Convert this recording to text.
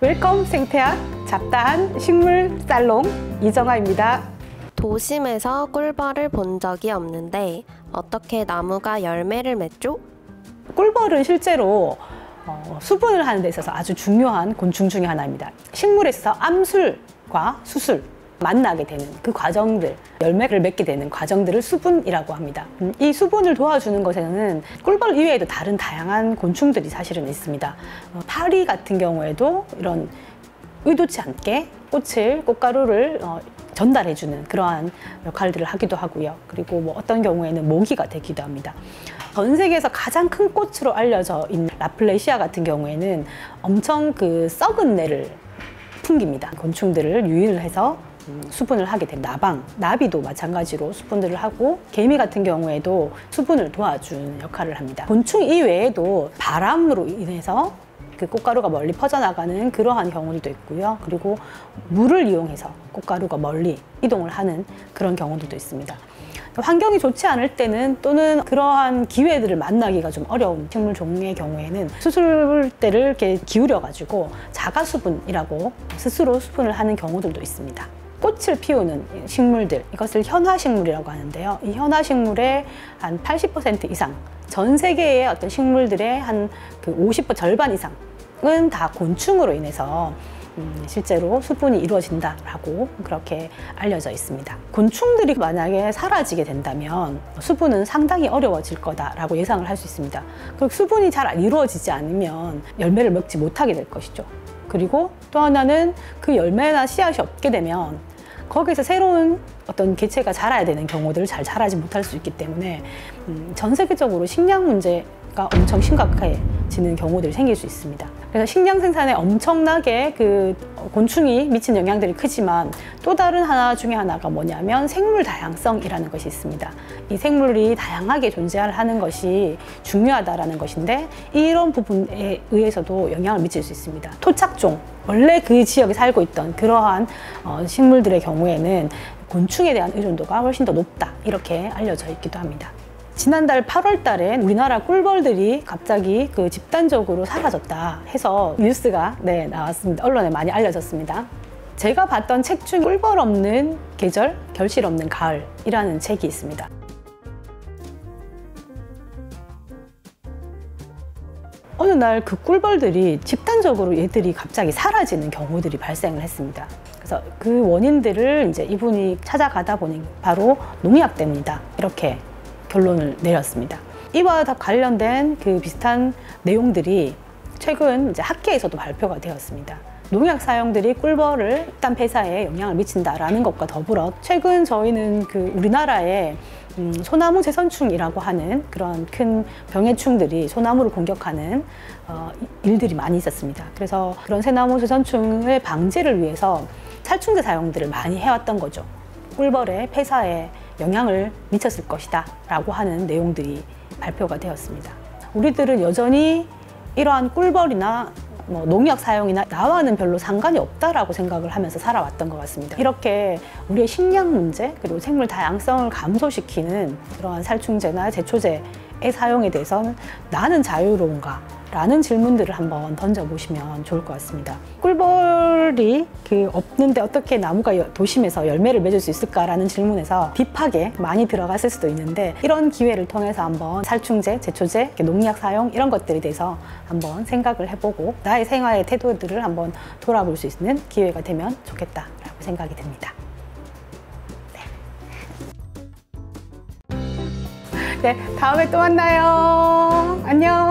웰컴 생태학 잡다한 식물 살롱 이정아입니다. 도심에서 꿀벌을 본 적이 없는데 어떻게 나무가 열매를 맺죠? 꿀벌은 실제로 수분을 하는 데 있어서 아주 중요한 곤충 중에 하나입니다. 식물에 있어서 암술과 수술 만나게 되는 그 과정들, 열매를 맺게 되는 과정들을 수분이라고 합니다. 이 수분을 도와주는 것에는 꿀벌 이외에도 다른 다양한 곤충들이 사실은 있습니다. 파리 같은 경우에도 이런 의도치 않게 꽃가루를 전달해주는 그러한 역할들을 하기도 하고요. 그리고 뭐 어떤 경우에는 모기가 되기도 합니다. 전 세계에서 가장 큰 꽃으로 알려져 있는 라플레시아 같은 경우에는 엄청 그 썩은 내를 풍깁니다. 곤충들을 유인을 해서 수분을 하게 된 나비도 마찬가지로 수분들을 하고, 개미 같은 경우에도 수분을 도와주는 역할을 합니다. 곤충 이외에도 바람으로 인해서 그 꽃가루가 멀리 퍼져나가는 그러한 경우도 있고요. 그리고 물을 이용해서 꽃가루가 멀리 이동을 하는 그런 경우들도 있습니다. 환경이 좋지 않을 때는, 또는 그러한 기회들을 만나기가 좀 어려운 식물 종류의 경우에는 수술대를 이렇게 기울여 가지고 자가 수분이라고 스스로 수분을 하는 경우들도 있습니다. 꽃을 피우는 식물들, 이것을 현화식물이라고 하는데요. 이 현화식물의 한 80% 이상, 전 세계의 어떤 식물들의 한 그 50% 절반 이상은 다 곤충으로 인해서 실제로 수분이 이루어진다라고 그렇게 알려져 있습니다. 곤충들이 만약에 사라지게 된다면 수분은 상당히 어려워질 거다라고 예상을 할 수 있습니다. 그리고 수분이 잘 이루어지지 않으면 열매를 먹지 못하게 될 것이죠. 그리고 또 하나는 그 열매나 씨앗이 없게 되면 거기서 새로운 어떤 개체가 자라야 되는 경우들을 잘 자라지 못할 수 있기 때문에 전 세계적으로 식량 문제가 엄청 심각해지는 경우들이 생길 수 있습니다. 그래서 식량 생산에 엄청나게 그 곤충이 미친 영향들이 크지만, 또 다른 하나 중에 하나가 뭐냐면 생물 다양성이라는 것이 있습니다. 이 생물이 다양하게 존재하는 것이 중요하다라는 것인데, 이런 부분에 의해서도 영향을 미칠 수 있습니다. 토착종, 원래 그 지역에 살고 있던 그러한 식물들의 경우에는 곤충에 대한 의존도가 훨씬 더 높다, 이렇게 알려져 있기도 합니다. 지난달 8월 달에 우리나라 꿀벌들이 갑자기 그 집단적으로 사라졌다 해서 뉴스가 나왔습니다. 언론에 많이 알려졌습니다. 제가 봤던 책 중 꿀벌 없는 계절, 결실 없는 가을이라는 책이 있습니다. 어느 날 그 꿀벌들이 집단적으로 얘들이 갑자기 사라지는 경우들이 발생을 했습니다. 그래서 그 원인들을 이제 이분이 찾아가다 보니 바로 농약 때문이다, 이렇게 결론을 내렸습니다. 이와 다 관련된 그 비슷한 내용들이 최근 이제 학계에서도 발표가 되었습니다. 농약 사용들이 꿀벌을 일단 폐사에 영향을 미친다라는 것과 더불어, 최근 저희는 그 우리나라에 소나무 제선충이라고 하는 그런 큰 병해충들이 소나무를 공격하는 일들이 많이 있었습니다. 그래서 그런 소나무 제선충의 방지를 위해서 살충제 사용들을 많이 해왔던 거죠. 꿀벌의 폐사에 영향을 미쳤을 것이다 라고 하는 내용들이 발표가 되었습니다. 우리들은 여전히 이러한 꿀벌이나 농약 사용이나 나와는 별로 상관이 없다라고 생각을 하면서 살아왔던 것 같습니다. 이렇게 우리의 식량 문제, 그리고 생물 다양성을 감소시키는 그러한 살충제나 제초제의 사용에 대해서는 나는 자유로운가? 라는 질문들을 한번 던져보시면 좋을 것 같습니다. 꿀벌이 없는데 어떻게 나무가 도심에서 열매를 맺을 수 있을까라는 질문에서 딥하게 많이 들어갔을 수도 있는데, 이런 기회를 통해서 한번 살충제, 제초제, 농약 사용 이런 것들에 대해서 한번 생각을 해보고 나의 생활의 태도들을 한번 돌아볼 수 있는 기회가 되면 좋겠다라고 생각이 듭니다. 네, 다음에 또 만나요. 안녕.